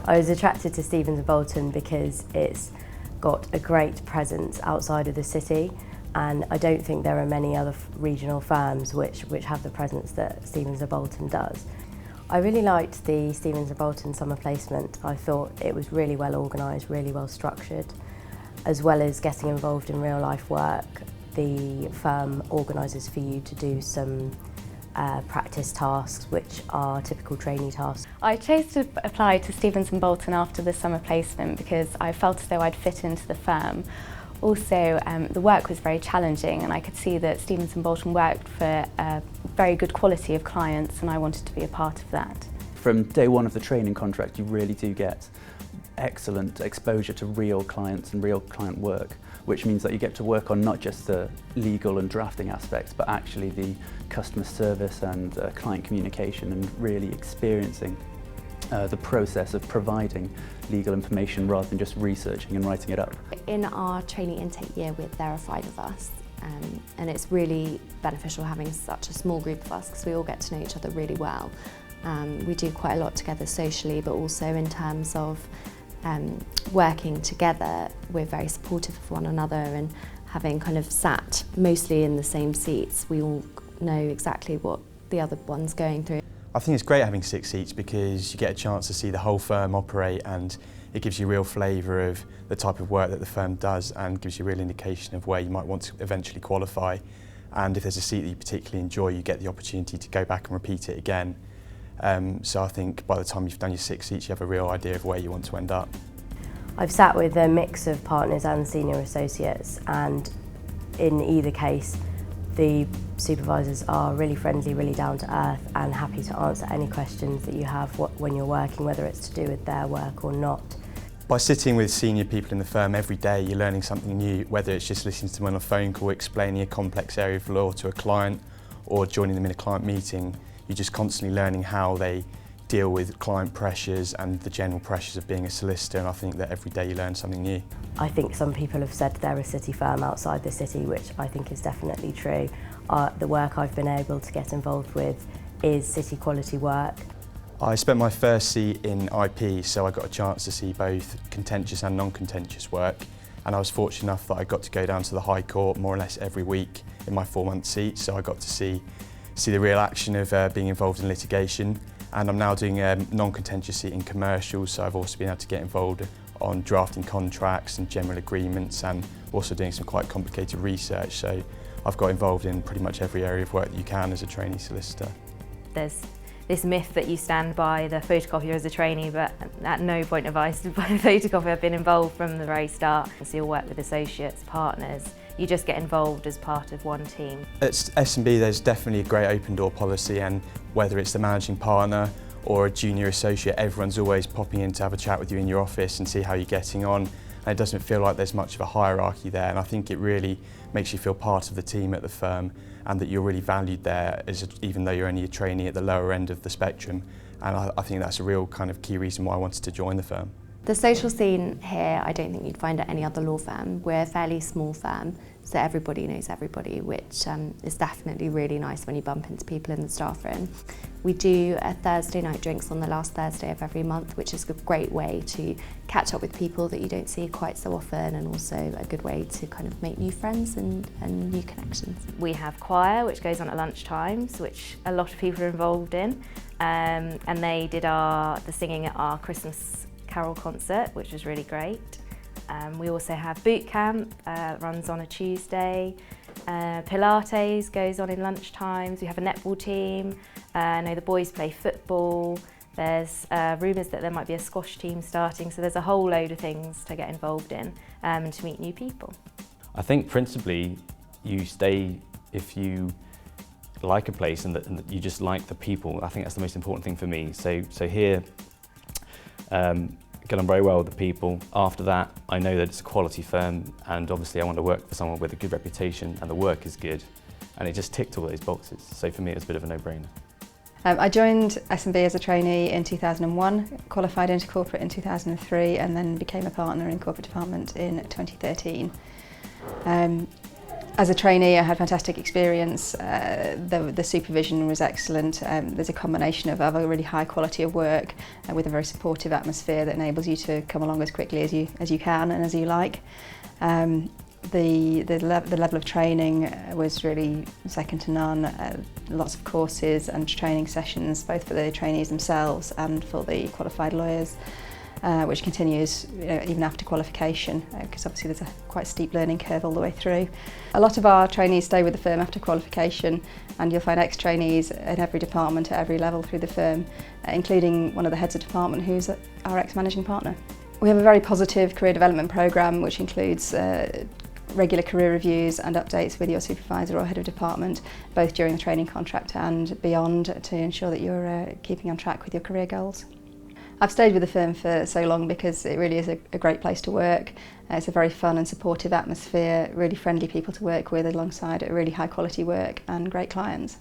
I was attracted to Stevens and Bolton because it's got a great presence outside of the city, and I don't think there are many other regional firms which have the presence that Stevens and Bolton does. I really liked the Stevens and Bolton summer placement. I thought it was really well organised, really well structured. As well as getting involved in real life work, the firm organises for you to do some practice tasks which are typical trainee tasks. I chose to apply to Stevens and Bolton after the summer placement because I felt as though I'd fit into the firm. Also, the work was very challenging, and I could see that Stevens and Bolton worked for a very good quality of clients, and I wanted to be a part of that. From day one of the training contract, you really do get excellent exposure to real clients and real client work, which means that you get to work on not just the legal and drafting aspects, but actually the customer service and client communication, and really experiencing the process of providing legal information rather than just researching and writing it up. In our trainee intake year, there are 5 of us, and it's really beneficial having such a small group of us because we all get to know each other really well. We do quite a lot together socially, but also in terms of working together, we're very supportive of one another, and having kind of sat mostly in the same seats, we all know exactly what the other one's going through. I think it's great having 6 seats because you get a chance to see the whole firm operate, and it gives you a real flavour of the type of work that the firm does, and gives you a real indication of where you might want to eventually qualify. And if there's a seat that you particularly enjoy, you get the opportunity to go back and repeat it again. So I think by the time you've done your 6 seats, you have a real idea of where you want to end up. I've sat with a mix of partners and senior associates, and in either case the supervisors are really friendly, really down to earth, and happy to answer any questions that you have when you're working, whether it's to do with their work or not. By sitting with senior people in the firm every day, you're learning something new, whether it's just listening to them on a phone call explaining a complex area of law to a client, or joining them in a client meeting. You're just constantly learning how they deal with client pressures and the general pressures of being a solicitor, and I think that every day you learn something new. I think some people have said they're a city firm outside the city, which I think is definitely true. The work I've been able to get involved with is city quality work. I spent my first seat in IP, so I got a chance to see both contentious and non-contentious work, and I was fortunate enough that I got to go down to the High Court more or less every week in my 4-month seat, so I got to see the real action of being involved in litigation. And I'm now doing a non-contentious seat in commercial, so I've also been able to get involved on drafting contracts and general agreements, and also doing some quite complicated research. So I've got involved in pretty much every area of work that you can as a trainee solicitor. There's this myth that you stand by the photocopier as a trainee, but at no point have I stood by the photocopier. I've been involved from the very start. So you'll work with associates, partners. You just get involved as part of one team. At S&B there's definitely a great open door policy, and whether it's the managing partner or a junior associate, everyone's always popping in to have a chat with you in your office and see how you're getting on. And it doesn't feel like there's much of a hierarchy there, and I think it really makes you feel part of the team at the firm, and that you're really valued there, even though you're only a trainee at the lower end of the spectrum. And I think that's a real kind of key reason why I wanted to join the firm. The social scene here, I don't think you'd find at any other law firm. We're a fairly small firm, so everybody knows everybody, which is definitely really nice when you bump into people in the staff room. We do a Thursday night drinks on the last Thursday of every month, which is a great way to catch up with people that you don't see quite so often, and also a good way to kind of make new friends and new connections. We have choir, which goes on at lunchtimes, which a lot of people are involved in, and they did the singing at our Christmas Carol concert, which was really great. We also have boot camp, runs on a Tuesday. Pilates goes on in lunchtimes. We have a netball team. I know the boys play football. There's rumours that there might be a squash team starting, so there's a whole load of things to get involved in and to meet new people. I think principally you stay if you like a place and that you just like the people. I think that's the most important thing for me. So here, get on very well with the people. After that, I know that it's a quality firm, and obviously I want to work for someone with a good reputation and the work is good, and it just ticked all those boxes. So for me it was a bit of a no-brainer. I joined S&B as a trainee in 2001, qualified into corporate in 2003, and then became a partner in corporate department in 2013. As a trainee, I had a fantastic experience. The supervision was excellent. There's a combination of a really high quality of work with a very supportive atmosphere that enables you to come along as quickly as you can and as you like. The level of training was really second to none. Lots of courses and training sessions, both for the trainees themselves and for the qualified lawyers, which continues even after qualification, because obviously there's a quite steep learning curve all the way through. A lot of our trainees stay with the firm after qualification, and you'll find ex-trainees in every department at every level through the firm, including one of the heads of department who's our ex-managing partner. We have a very positive career development programme which includes regular career reviews and updates with your supervisor or head of department, both during the training contract and beyond, to ensure that you're keeping on track with your career goals. I've stayed with the firm for so long because it really is a great place to work. It's a very fun and supportive atmosphere, really friendly people to work with alongside a really high quality work and great clients.